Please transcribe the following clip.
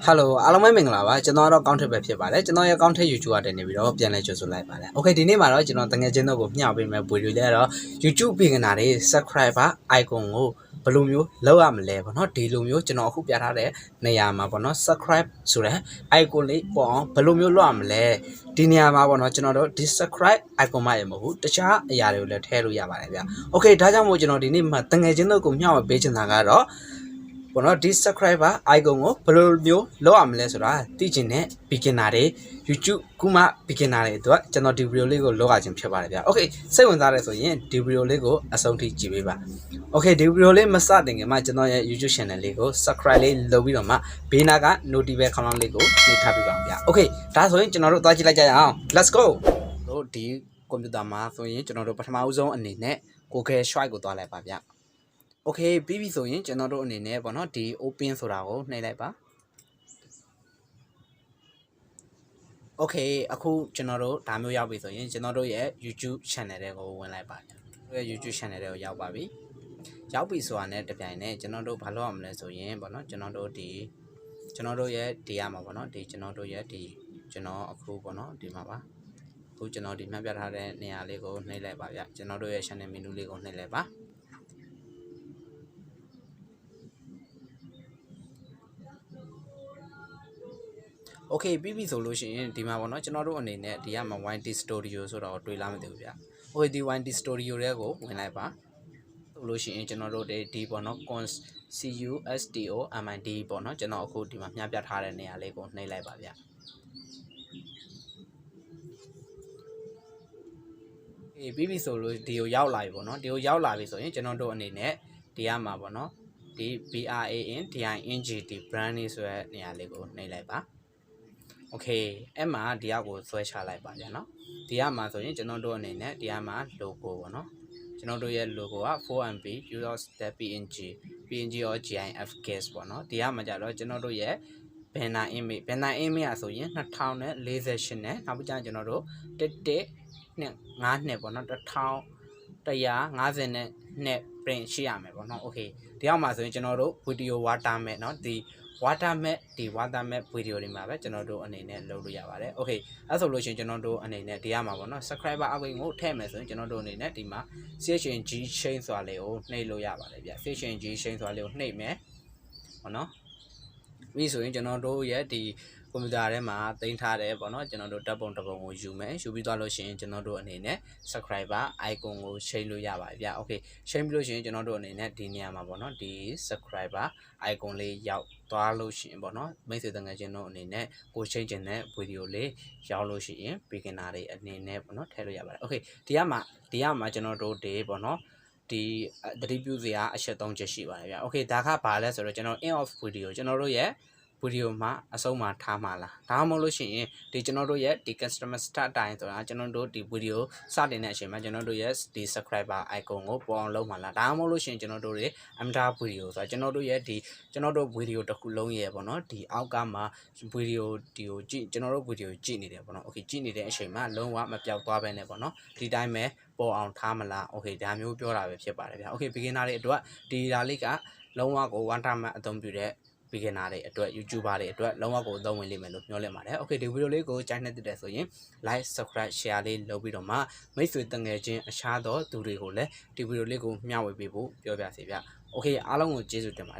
Hello, alam mai mingla ba.ကျွန်တော်တော့ KaungHtet ပဲဖြစ်ပါတယ်ကျွန်တော်ရဲ့ KaungHtet YouTuber တင်နေပြီးတော့ပြန်လဲကြိုဆိုလိုက်ပါတယ် Okay ဒီနေ့မှာတော့ကျွန်တော်တငယ်ချင်းတို့ကိုမျှပေးမယ်ဗီဒီယိုလေးတော့ YouTube ပြည်ကနာတွေ subscriber icon ကိုဘယ်လိုမျိုးလောက်ရမလဲပေါ့နော်ဒီလိုမျိုးကျွန်တော်အခုပြထားတဲ့နေရာမှာပေါ့နော် subscribe ဆိုတဲ့ icon လေးပေါ့အောင်ဘယ်လိုမျိုးလောက်ရမလဲဒီနေရာမှာပေါ့နော်ကျွန်တော်တို့ဒီ subscribe icon မှရမဟုတ်တခြားအရာတွေကိုလည်းထည့်လို့ရပါတယ်ဗျ Okay ဒါကြောင့်မို့ကျွန်တော်ဒီနေ့မှာတငယ်ချင်းတို့ကိုမျှဝေပေးချင်တာကတော့ဘောနော်ဒီ subscriber icon ကိုဘယ်လိုမျိုးလောက်ရမလဲဆိုတာသိချင်တဲ့ beginner တွေ YouTube ခုမှ beginner တွေအတွက်ကျွန်တော်ဒီ video လေးကိုလောက်ရခြင်းဖြစ်ပါတယ်ဗျာ Okay စိတ်ဝင်စားတယ်ဆိုရင်ဒီ video လေးကိုအဆုံးထိကြည့်ပေးပါ Okay ဒီ video လေးမစတင်ခင်မှာကျွန်တော်ရဲ့ YouTube channel လေးကို subscribe လေးလုပ်ပြီးတော့မှဘေးနာက notification ခေါင်းလေးကိုနှိပ်ထားပေးပါဗျာ Okay ဒါဆိုရင်ကျွန်တော်တို့သွားကြည့်လိုက်ကြရအောင် Let's go တို့ဒီ computer မှာဆိုရင်ကျွန်တော်တို့ပထမဦးဆုံးအနေနဲ့ Google Drive ကိုသွားလိုက်ပါဗျာOkay ပြီးပြီဆိုရင်ကျွန်တော်တို့အနေနဲ့ပေါ့နော်ဒီ open ဆိုတာကိုနှိပ်လိုက်ပါ Okay အခုကျွန်တော်တို့ဒါမျိုးရောက်ပြီဆိုရင်ကျွန်တော်တို့ရဲ့ YouTube channel တွေကိုဝင်လိုက်ပါဗျာတို့ရဲ့ YouTube channel တွေကိုရောက်ပါပြီရောက်ပြီဆိုတာနဲ့တပြိုင်နက်ကျွန်တော်တို့ဘာလုပ်ရမလဲဆိုရင်ပေါ့နော်ကျွန်တော်တို့ရဲ့ဒီရမှာပေါ့နော်ဒီကျွန်တော်တို့ရဲ့ဒီကျွန်တော်အခုပေါ့နော်ဒီမှာပါအခုကျွန်တော်ဒီမှတ်ပြထားတဲ့နေရာလေးကိုနှိပ်လိုက်ပါဗျာကျွန်တော်တို့ရဲ့ channel menu လေးကိုနှိပ်လိုက်ပါOkay ပြီးပြီဆိုလို့ရှိရင်ဒီမှာပေါ့နော်ကျွန်တော်တို့အနေနဲ့ဒီကမှာ YT Studio ဆိုတော့တွေ့လားမသိဘူးဗျာ Okay ဒီ YT Studio တွေကိုဝင်လိုက်ပါဆိုလို့ရှိရင်ကျွန်တော်တို့ဒီပေါ့နော် CUSTOMID ပေါ့နော်ကျွန်တော်အခုဒီမှာမျှပြထားတဲ့နေရာလေးကိုနှိပ်လိုက်ပါဗျာ ပြီးပြီဆိုလို့ဒီကိုရောက်လာပြီပေါ့နော်ဒီကိုရောက်လာပြီဆိုရင်ကျွန်တော်တို့အနေနဲ့ဒီကမှာပေါ့နော်ဒီ BRANDING brand လေးဆိုတဲ့နေရာလေးကိုနှိပ်လိုက်ပါOkay အဲ့မှာဒီအောက်ကိုဆွဲချလိုက်ပါဗျာနော်ဒီကမှာဆိုရင်ကျွန်တော်တို့အနေနဲ့ဒီကမှာ logo ပေါ့နော်ကျွန်တော်တို့ရဲ့ logo က 4MB PNG or GIF case ပေါ့နော်ဒီကမှာကြတော့ကျွန်တော်တို့ရဲ့ banner image อ่ะဆိုရင်2048နဲ့နောက်ပြီးကျွန်တော်တို့11နဲ့5နှစ်ပေါ့နော်1150နဲ့ print ရှိရမယ်ပေါ့နော် Okay ဒီအောက်မှာဆိုရင်ကျွန်တော်တို့ video watermark เนาะဒီ watermark ဒီ watermark video တွေမှာပဲကျွန်တော်တို့အနေနဲ့လုပ်လို့ရပါတယ် Okay အဲ့ဆိုလို့ရှိရင်ကျွန်တော်တို့အနေနဲ့ဒီကမှာပေါ့နော် subscriber အပြင်ကိုထည့်မယ်ဆိုရင်ကျွန်တော်တို့အနေနဲ့ဒီမှာ CHNG chain ဆိုတာလေးကိုနှိပ်လို့ရပါတယ်ဗျ CHNG chain ဆိုတာလေးကိုနှိပ်မယ်ပေါ့နော်ပြီးဆိုရင်ကျွန်တော်တို့ရဲ့ဒီကွန်ပျူတာထဲမှာတင်ထားတယ်ပေါ့နော်ကျွန်တော်တို့ဓာတ်ပုံတစ်ပုံကိုယူမယ်ယူပြီးသွားလို့ရှိရင်ကျွန်တော်တို့အနေနဲ့ subscriber icon ကိုချိန်လို့ရပါတယ်ဗျ Okay ချိန်ပြီးလို့ရှိရင်ကျွန်တော်တို့အနေနဲ့ဒီနေရာမှာပေါ့နော်ဒီ subscriber icon လေးရောက်သွားလို့ရှိရင်ပေါ့နော်မိတ်ဆွေတငယ်ချင်းတို့အနေနဲ့ကိုချိန်ချင်တဲ့ဗီဒီယိုလေးရောက်လို့ရှိရင် beginner တွေအနေနဲ့ပေါ့နော်ထည့်လို့ရပါတယ် Okay ဒီကမှာကျွန်တော်တို့ဒီပေါ့နော်ဒီသတိပြုစရာအချက်3ချက်ရှိပါတယ်ဗျ Okay ဒါကဘာလဲဆိုတော့ကျွန်တော် in off video ကျွန်တော်တို့ရဲ့ဗီဒီယိုမှာအဆုံးမှာထားမှာလားဒါမှမဟုတ်လို့ရှိရင်ဒီကျွန်တော်တို့ရဲ့ဒီ customer start time ဆိုတာကျွန်တော်တို့ဒီဗီဒီယိုစတင်တဲ့အချိန်မှာကျွန်တော်တို့ရဲ့ဒီ subscriber icon ကိုပေါ်အောင်လုပ်မှာလားဒါမှမဟုတ်လို့ရှိရင်ကျွန်တော်တို့ရဲ့ amda ဗီဒီယိုဆိုတာကျွန်တော်တို့ရဲ့ဒီကျွန်တော်တို့ဗီဒီယိုတစ်ခုလုံးရဲ့ပေါ့နော်ဒီအောက်ကမှာဗီဒီယိုဒီကိုကြည့်ကျွန်တော်တို့ဗီဒီယိုကြည့်နေတယ်ပေါ့နော် Okay ကြည့်နေတဲ့အချိန်မှာလုံးဝမပြောက်သွားပဲနဲ့ပေါ့နော်ဒီတိုင်းပဲပေါ်အောင်ထားမလား Okay ဒါမျိုးပြောတာပဲဖြစ်ပါတယ်ဗျ Okay beginner တွေအတွက်ဒီဓာတ်လေးကလုံးဝကို one time အသုံးပြုတဲ့beginner တွေအတွက် YouTuber တွေအတွက်လုံးဝကိုအသုံးဝင်လိမ့်မယ်လို့မျှော်လင့်ပါတယ် Okay ဒီဗီဒီယိုလေးကိုကြိုက်နေတဲ့ဆိုရင် like subscribe share လေးလုပ်ပြီးတော့မှမိတ်ဆွေတငယ်ချင်းအခြားသောသူတွေကိုလည်းဒီဗီဒီယိုလေးကိုမျှဝေပေးဖို့ပြောပြစီဗျ Okay အားလုံးကိုကျေးဇူးတင်ပါတယ်